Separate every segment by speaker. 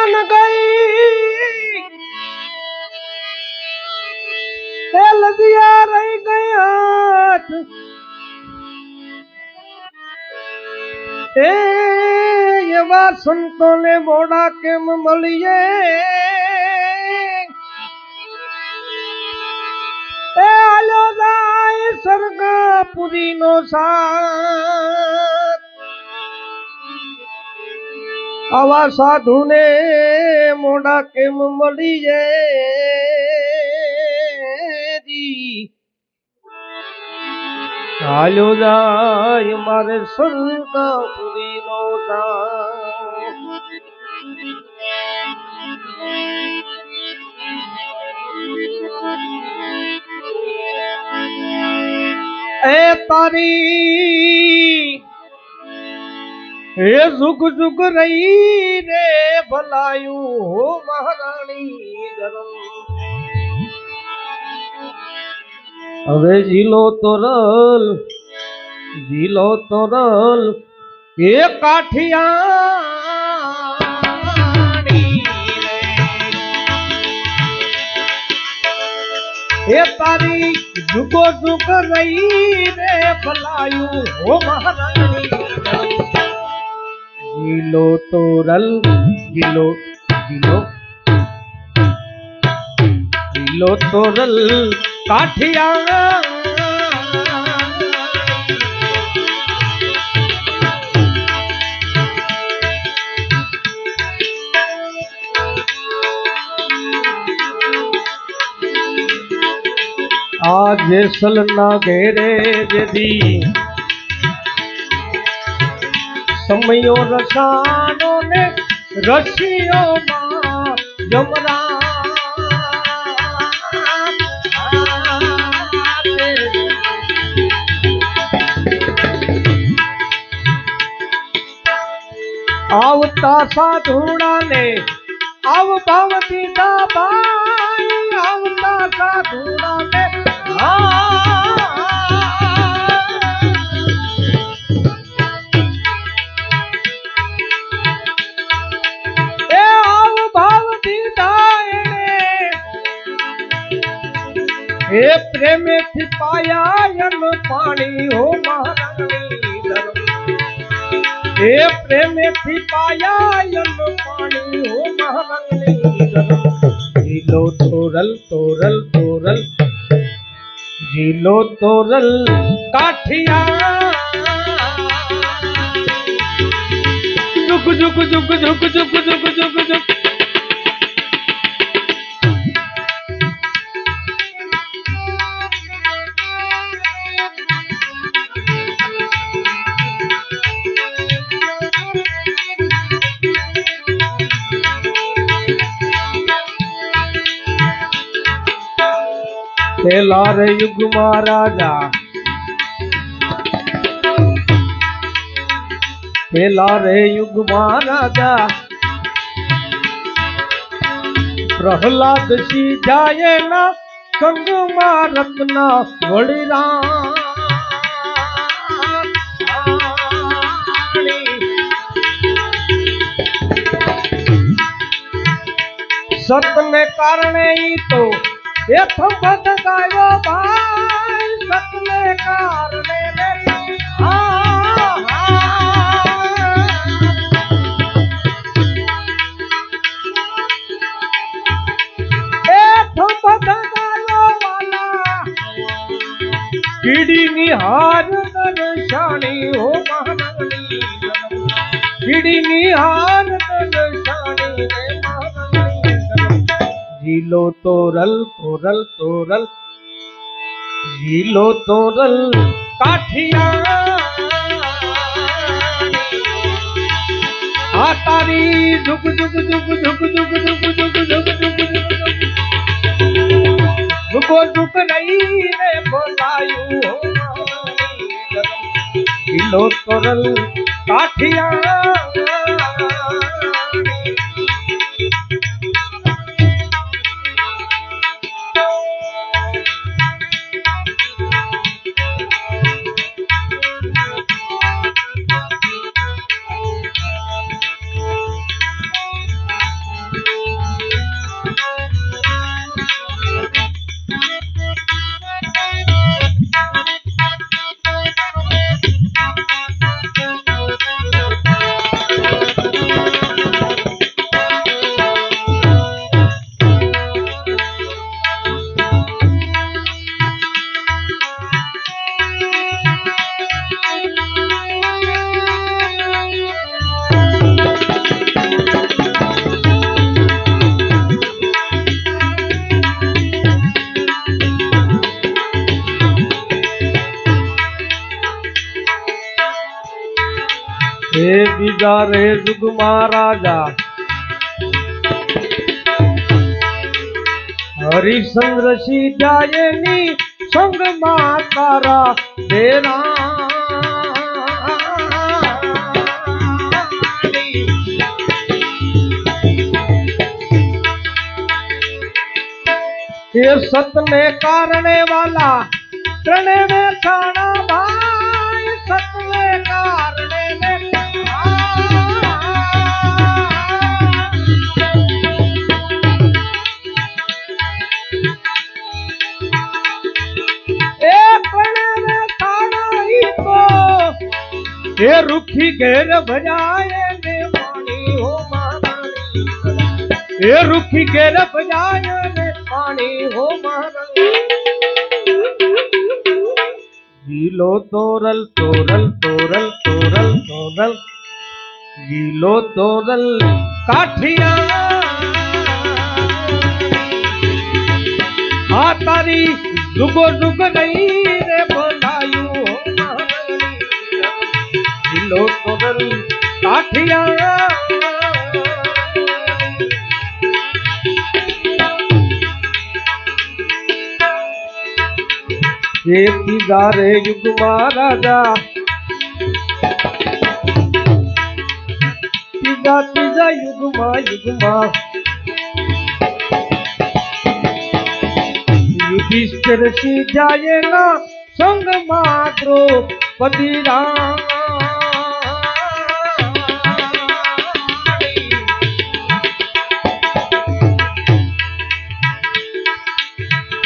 Speaker 1: मान गई लजिया रही गई हाथ ये बात संतों ने बोड़ा के मलिए आलो दाई सरगा पुरी नो साथ आवा साधु ने मोड़ा के मलिए आलो दाई मारे सरगा पुरी नो ए तारी ये जुग जुग रही रे भलायू हो महारानी धर्म अरे झीलो तोरल ये काठिया हे तारी जुगो जुग रही रे भलायू हो महारानी जिलो तोरल जिलो तोरल काठिया आज सलना घेरे यदि समयो रसानो ने रसियो मां जमरा आवता साधुड़ा ने आव भवती दा भाई आवता साधुड़ा ने हे प्रेम थी पाया यन पानी हो महारानी धर्म हे प्रेम थी पाया यन पानी हो महारानी धर्म जिलो तोरल तोरल तोरल जिलो तोरल काठिया जुग जुग जुग जुग जुग जुग जुग जुग लार युग महाराजा लारे युग महाराजा प्रहलाद सी जाए ना संग मारत ना वड़ीरा सतने कारणे ही तो ये थंबत गायो भाई सतने कारणे रे थंबत गायो वाला कीड़ी निहार दर्शानी हो महारानी कीड़ी निहार दर्शानी रे जिलो तोरल तोरल तोरल जिलो तोरल काठिया आ तारी जुग जुग जुग जुग जुग जुग जुग जुग जुगो जुग नहीं रे बोलायू जिलो तोरल काठिया સીધા રે યુગમાં રાજા હરિશ્ચંદ્ર સીધા એની સંગમાં તારા દેરા ये सतने कारणे वाला त्रणे में खाना भाई सतने कारणे में त्रणे में खाना ही तो ये रुखी घेर बजाए ने पानी हो मारानी ये रुखी घेर बजाए ने पानी हो मारानी गीलो तोरल तोरल तोरल तोरल तोरल गीलो तोरल काठिया आ तारी जुगो जुग नहीं रे बोलायू हो मारानी गीलो तोरल काठिया ये तीजा रे युगमा राजा तीजा तीजा युगमा युगमा युधिष्ठिर सीधा ये ना संग मात्रो पतिरा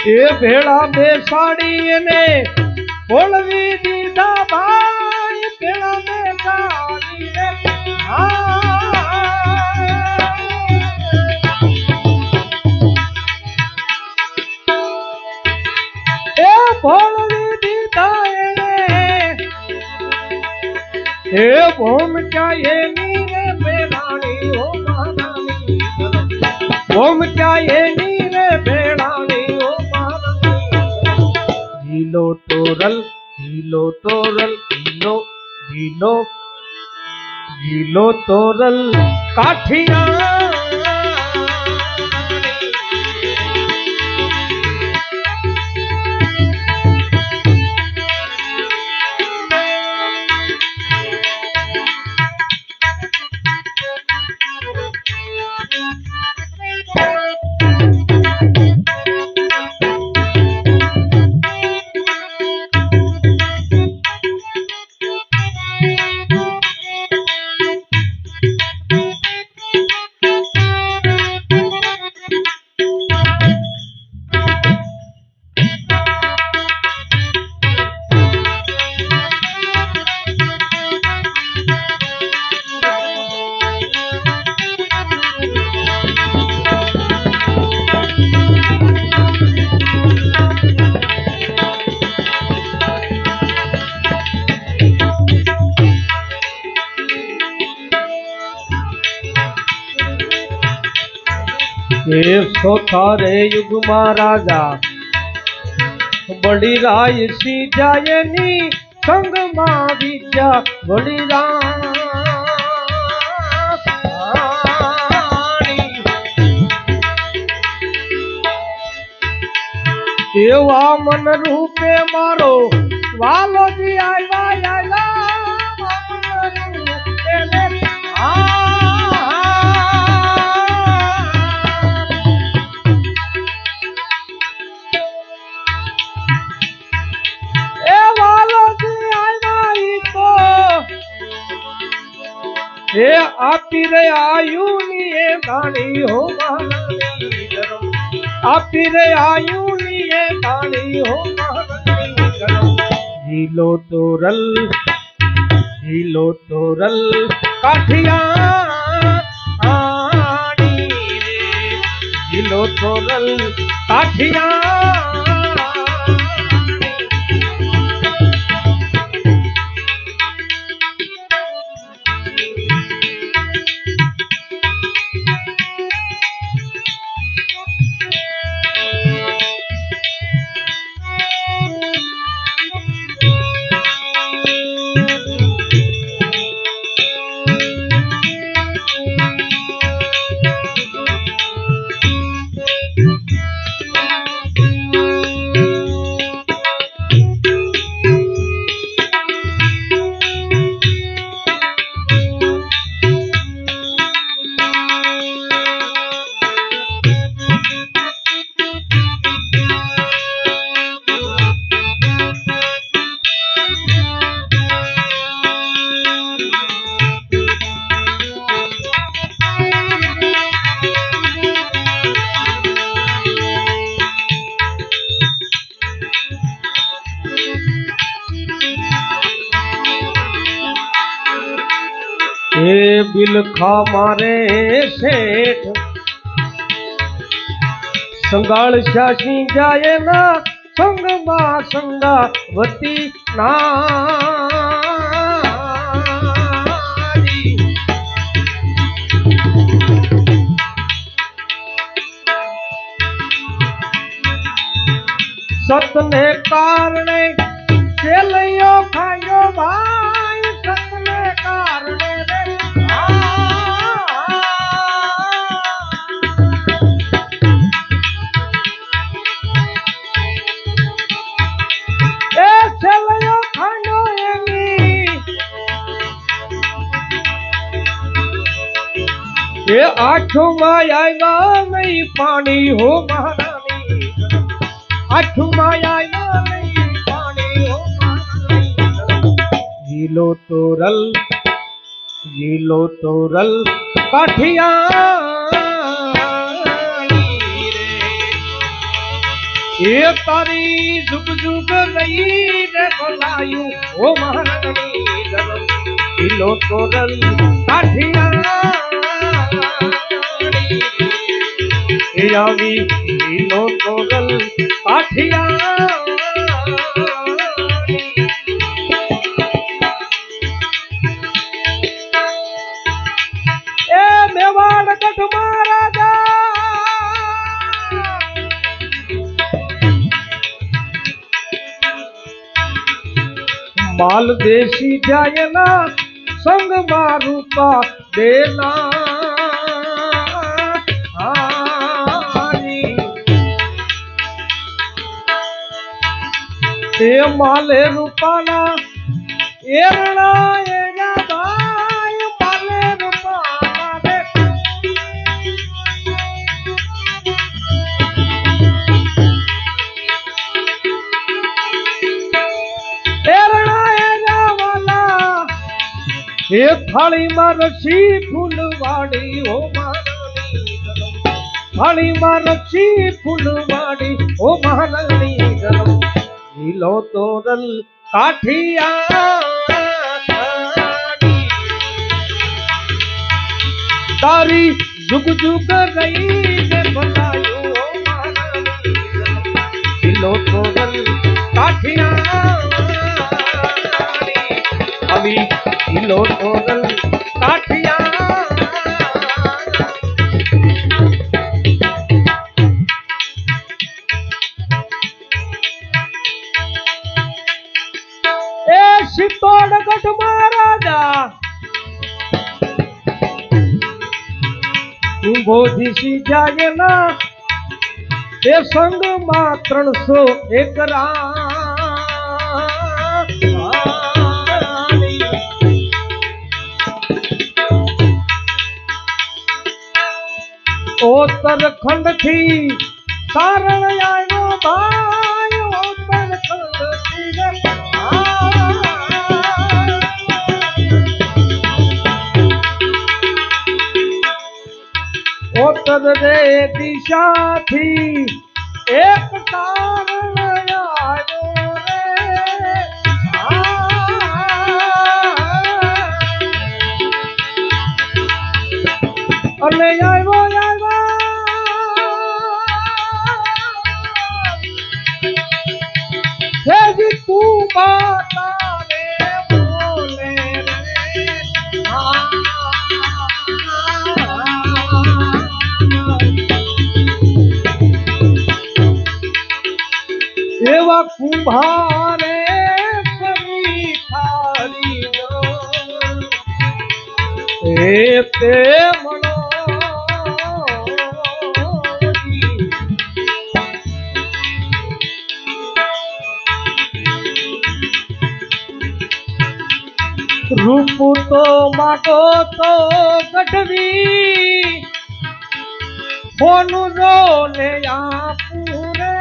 Speaker 1: ये भेड़ा बेसाड़ी ने बोलवी दीदा भाई भेड़ा बेसाड़ी ने ए बोलवी दीदा ए भूम चाहिए नीरे बेलानी हो मानानी भूम चाहिए नीरे बेलानी गीलो तोरल गीलो तोरल गीलो गीलो गीलो तोरल काठिया ये सोथारे युगमा राजा बड़ी राय सीधा नी संग मां विद्या बड़ी एवा मन रूपे मारो वालो जी आया आया हे आपी रे आयु निये गानी हो महारानी गरम आपी रे आयु निये गानी हो महारानी गरम गीलो तोरल काठिया आनी रे गीलो तोरल काठिया बिलखा मारे सेठ संगाल शासी जाए ना संग मा संगावती नारी सतने कारणे चेलियो खायो भाई सतने कारणे रे ए चेलियो खायो एनी ए आठों आया नहीं पानी हो महारानी आठों आया नहीं पानी हो जीलो तोरल काठिया ये तारी जुग जुग रही रे बोलायू ओ महारानी जीलो तोरल काठिया आवी जीलो तोरल काठिया मेवाड़ गढ़ महाराजा माल देशी जायना संग मारूपा देना ते माले रूपाना एरना एरा भाई माले रूपाना रे एरना एरा वाला ये थाली में रची फूलवाड़ी हो महारानी थाली में रची फूलवाड़ी हो महारानी जीलो तोरल काठिया तारी जुग जुग रही ने बनायो जीलो तोरल काठिया अभी जीलो तोरल काठिया चित्तौड़गढ़ महाराजा कुंभोधीसी जाए ना ये संग मात्र 301 उत्तरखंड थी सारण आयो भाई उत्तरखंड थी उत्तर दे दिशा थी एक तारण आयो रे अरे आयो जी तू बाता रे बोले रे एवा कुंभारे सभी थारी ते मनो रूप तो माटो तो गढ़वी होनु रो ले पूरे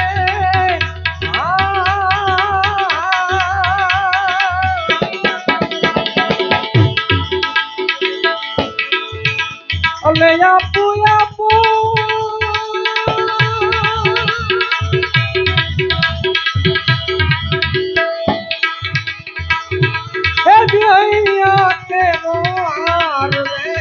Speaker 1: ले आपू दिया के रो हार रे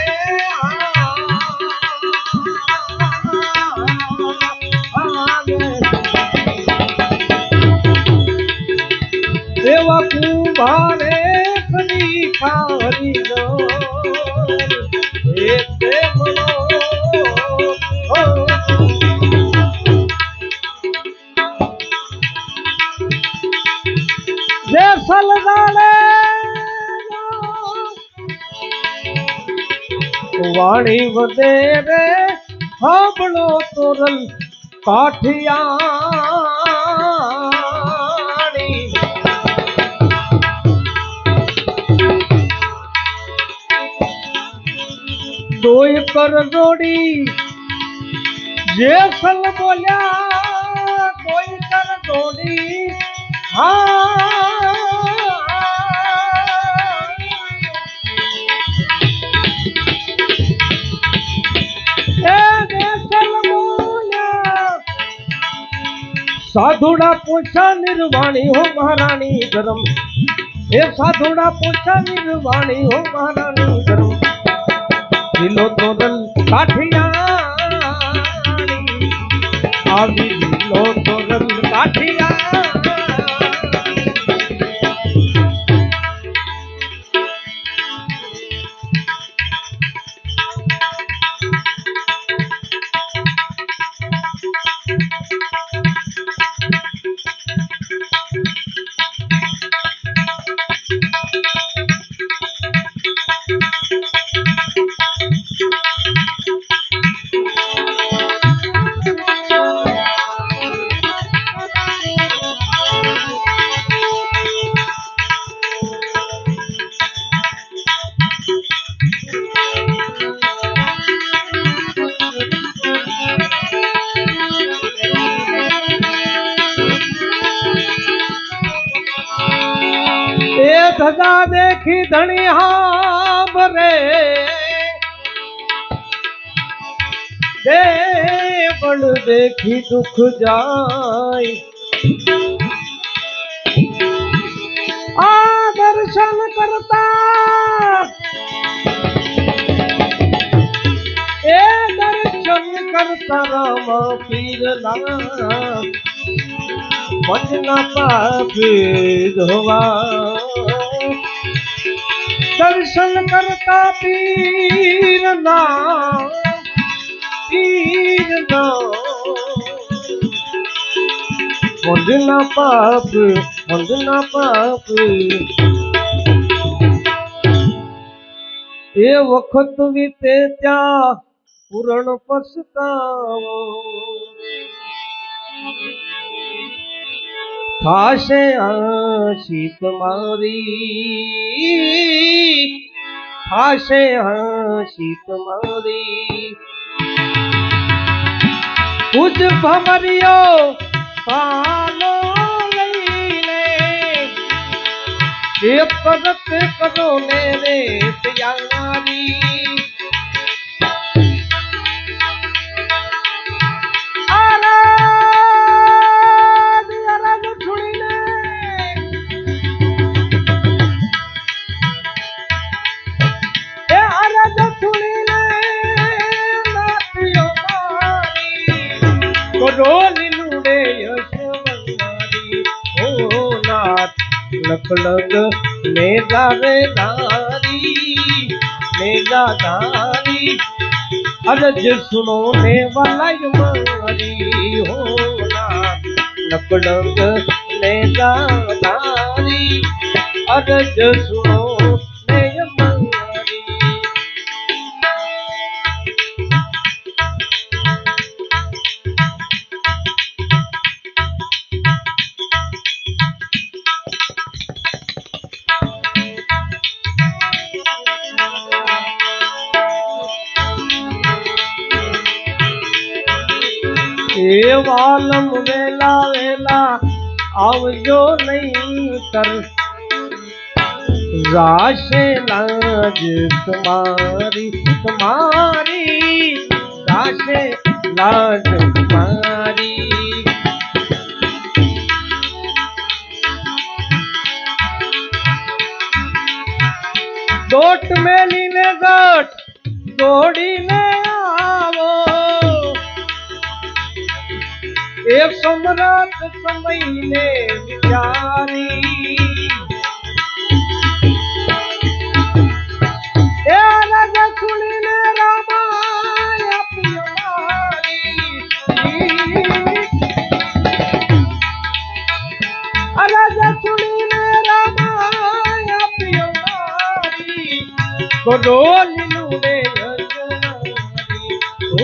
Speaker 1: भारे खनी खारी दो एक जे सलगाड़े वाणी वदेरे हाबड़ो तोरल काठियाणी दोई कर जोड़ी जे सल बोलिया दोई कर जोड़ी हाँ साधुड़ा पूछा निर्वाणी हो महारानी धर्म हे साधुड़ा पूछा निर्वाणी हो महारानी धर्म दिलो तो दल काठियाणी आवी दिलो तो दल काठियाणी धजा देखी धनिया बरे देवल देखी दुख जाय आ दर्शन करता ए दर्शन करता राम पीरला मन पाप धोवा दर्शन करता पीरना पीरना वंदना पाप ये वक्त वीते त्या पूर्ण पछतावो थाशे आशी तुम्हारी थाशे आशी तुम्हारी कुछ भमरियो पालो लईले ये पदत करो मेरे त्यारी लखलग मेरा रे धारी अरज सुनो ने वाला युमारी हो लखलग मेरा धारी अरज सुनो ने युमारी ए वालम वेला वेला आवजो नहीं कर राशे लाज तुम्हारी राशे लाज तुम्हारी गोट मेली ने गोट गोड़ी ने आवो एक सम्राट समय ने विचारी કરોલી લુડે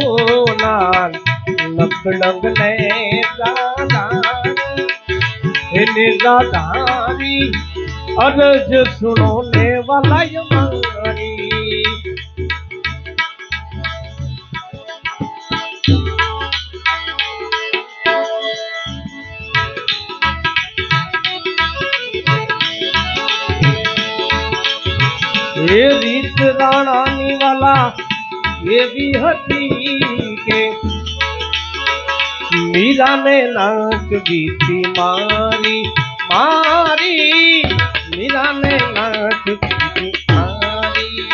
Speaker 1: ઓ નાન નકડંગ ને રાધારી અરજ સુનો ને વાલા મારી એ રીત રાણાની વાલા એવી હતી કે મીરાને નાક ગીતી મારી મારી મીરાને નાક ગીતી મારી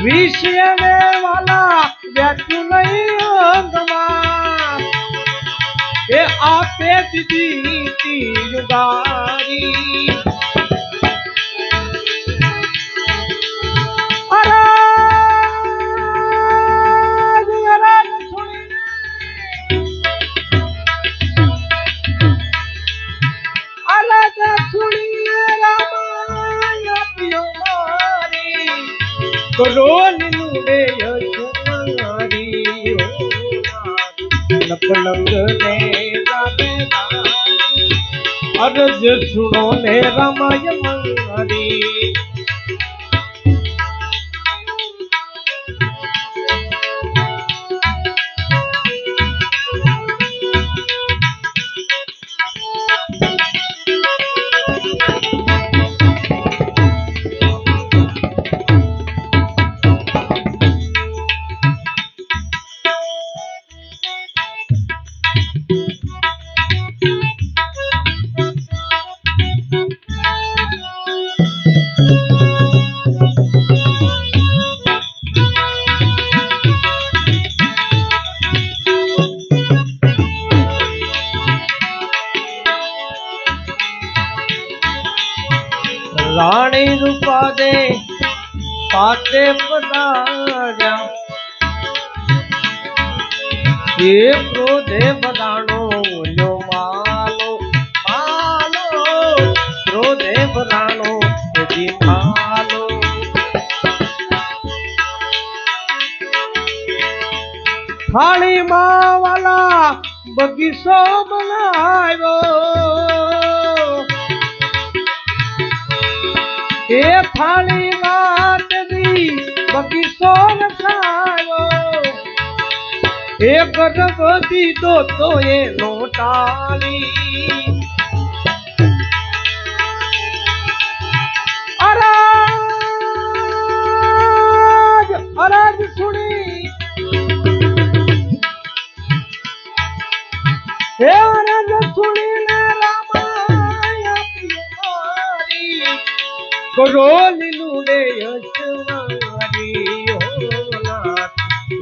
Speaker 1: વિષયને વાલા બેઠું નહીં અંગમાં એ આપે દીધી યુગારી કરોલી લુડે યશમારી નકલંગ ને અરજ સુનો ને રામાય મારી રાણી રૂપા દે પાતે પધાર્યા એ ક્રોધે બધાણો લો માલો માલો ક્રોધે બધાણો જી માલો થાળી માં વાલા બગીચો બનાવ્યો એ થાળી વાત દી બગીચો નખાયો એ ગર્ભવતી તો એનો ટાળી અરાજ અરાજ સુણી હે અરાજ સુણી ને કરોલી લુડે યશવારી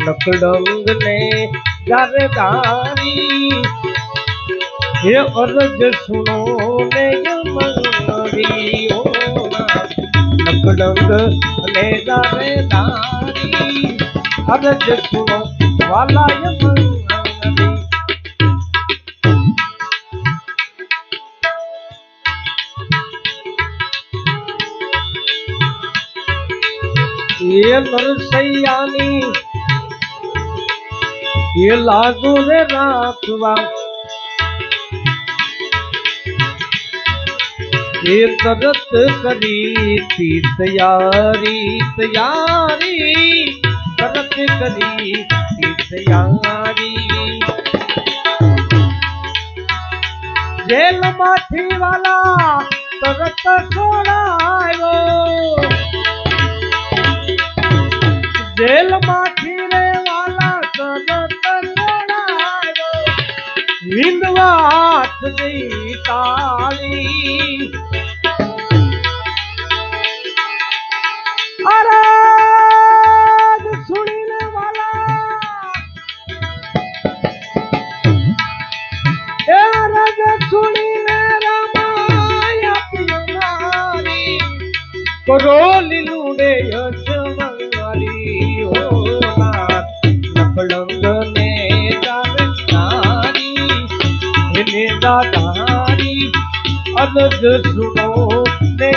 Speaker 1: નકડંગ ને જારદારી હે અરજ સુનો ને યમરી નકડંગ ને જારદારી અરજ સુનો વાલા યમરી ये नरसैयानी ये लाजो रे राखवा ये तरत करी थी तैयारी तैयारी तरत करी थी तैयारी जेल माथी वाला तरत छोड़ायो जेल माथी रे वाला तरत छोड़ायो हिंदवात दी ताली अराज सुनीने वाला ए अराज सुनीने रामाया पियनारी करोली लूडे यशवंगारी नकलंग ने दारी ने दारी अरज सुनो ने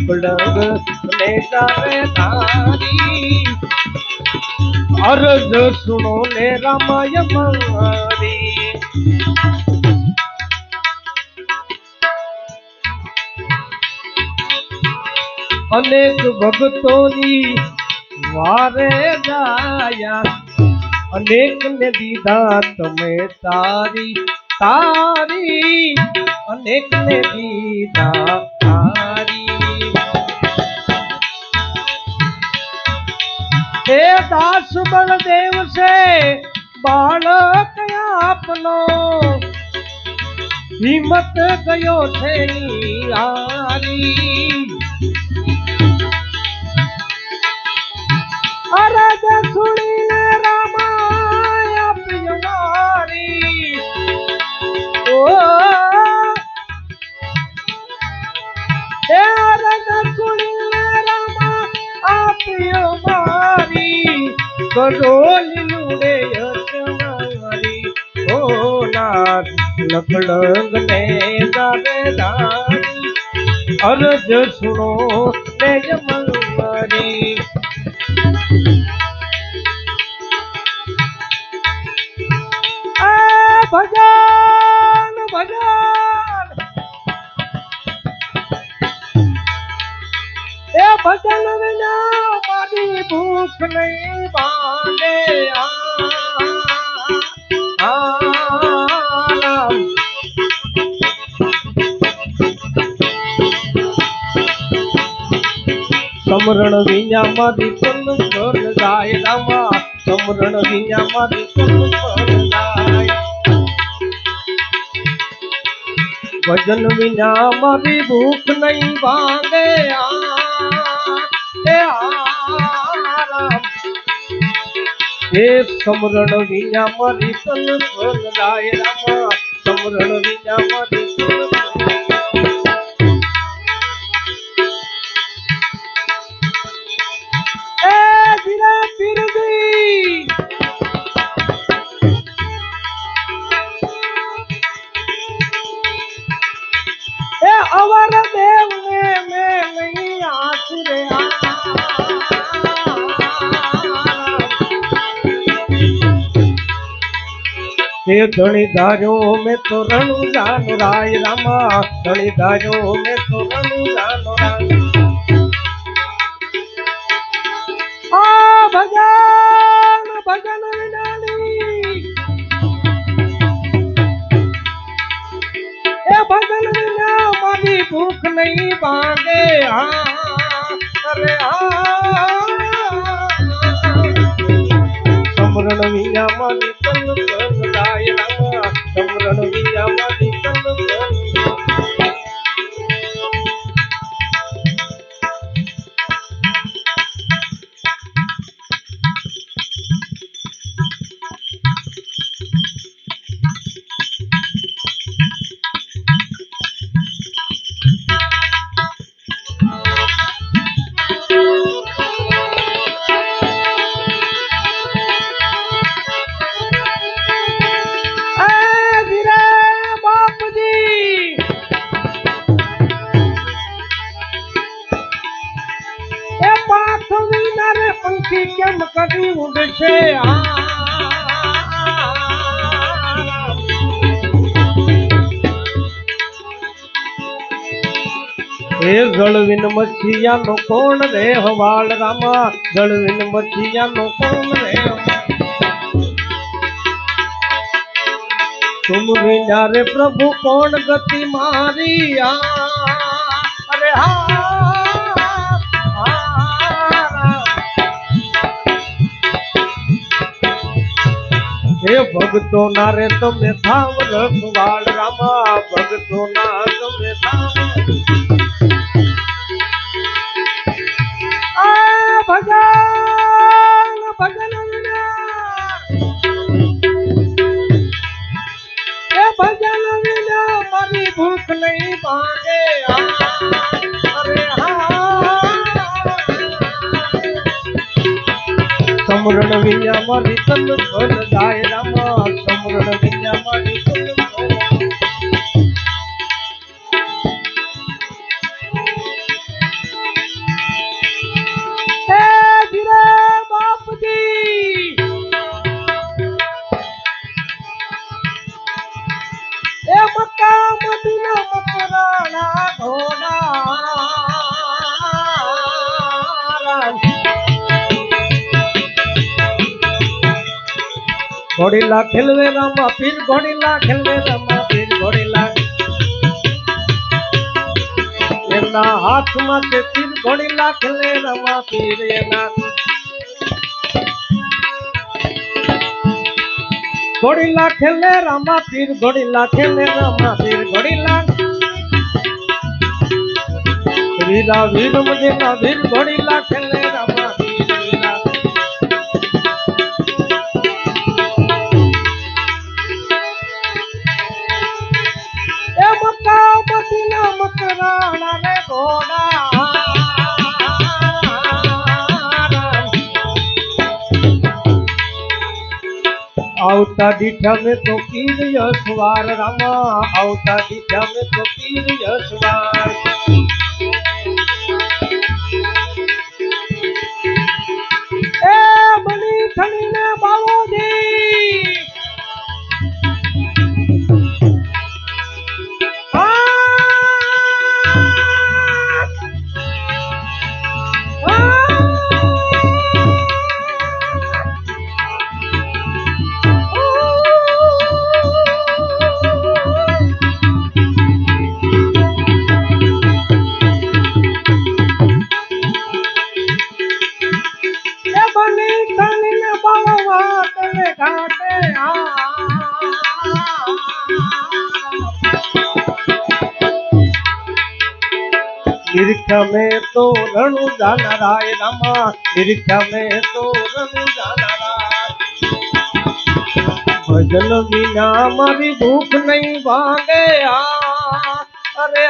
Speaker 1: नकलंग ने जावे धारी अर्ज सुनो ने रामाय मारी अनेक भक्तोनी वारे जाया अनेक ने दीदा तुम्हें तारी तारी अनेक ने दीदा तारी हे दास बलदेव से बालक आपनो हिम्मत गयो छे निहारी अरज सुनीने रामाय प्रियमारी ओ अरज सुनीने रामा प्रियमारी करोली लूड़े यशमारी ओ नाथ नकलंग ने दावेदारी अर्ज सुनो ने जमलमारी भजन भजन ए भजन विना मारी भूख नहीं बांधे समरण विना मारी तन पर जाए रामा समरण विना मारी तन पर जाए भजन विना मारी भूख नहीं भांगे हे समरण विना मारी तन पर जाए रामा समरण विना मारी तन अवर देव ने मैं नहीं आसरे ये धनी धारो में तो रणु जान राय रामा धनी धारो में तो रणु जान राय भजन भजन विनाली ए भजन विना मारी भूख नहीं भागे अरे समरण विना मारी तन पर जाए रामा समरण विना मारी तन पर पंखी केम कभी उड़े जलविन मछिया नो कौन रे हवाल रामा जलविन मछिया नो कौन रे तुम बिना रे प्रभु कौन गति मारी अरे हे भगतो ना रे तुम्हें थाम रखवाल रामा भगतो ना तुम्हें थाम भजन भजन विना ए भजन विना मारी भूख नहीं भागे अरे समरण विना मारी तन पर जाए रामा समरण विना मारी तन ઘોડીલા ખેલવે રામા પીર ઘોડીલા ખેલવે રામા પીર ઘોડીલા એના હાથમાં તે પીર ઘોડીલા ખેલે રામા પીર એના ઘોડીલા ખેલે રામા પીર ઘોડીલા ખેલે રામા પીર ઘોડીલા વીરા વીર મુજેના વીર ઘોડીલા ખેલે રામા પીર વીરા એ મક્કા મદીના મકરાણા રે ઘોડા आवता दीठा में तो पीर यशवार रामा आवता दीठा में तो पीर यशवार ए बनी थनी ने बावो दी निरीक्षा में तो रणु जाना राय रामा निरीक्षा में तो रणु जाना राय भजन बिना हमारी भूख नहीं भागे अरे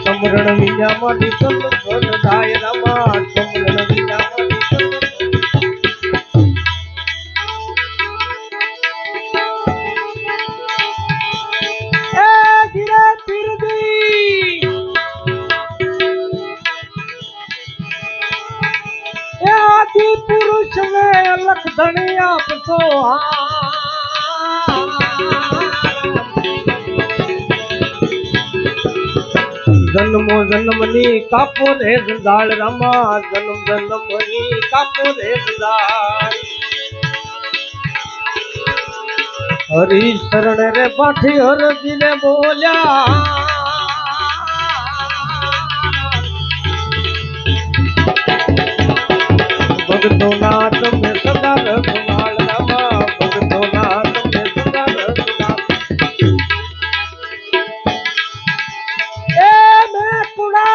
Speaker 1: समरण बिना हमारी संत राय रामा समरण बिना पुरुष में लख धनिया पसो जन्मो जन्मनी कापो रे जंजाल रामा जन्म जन्मनी कापो रे जंजाल हरि शरण रे पाठी हर जी ने बोल्या भगतो नाथ में सदा रघुनाल रामा भगतो नाथ में सदा रघुनाल ए मैं कुड़ा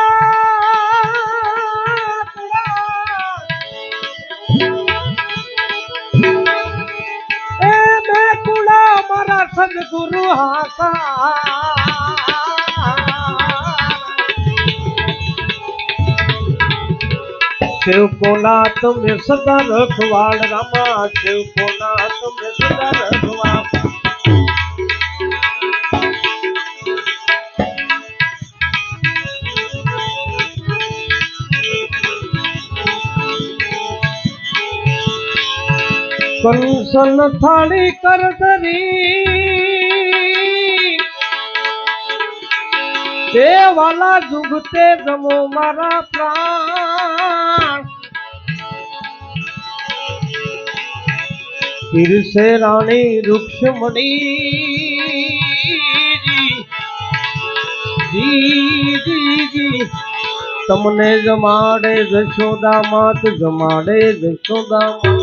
Speaker 1: ए मैं कुड़ा मारा सदगुरु हासा शिव को नाथ में सदा रखवाल रामा शिव को नाथ में सदा रखवाल कंसन थाली कर दरी देवाला जुगते जमो मारा प्राण फिर से रानी रुक्ष्मणी जी तमने जमाड़े जशोदा मात जमाड़े जशोदा मात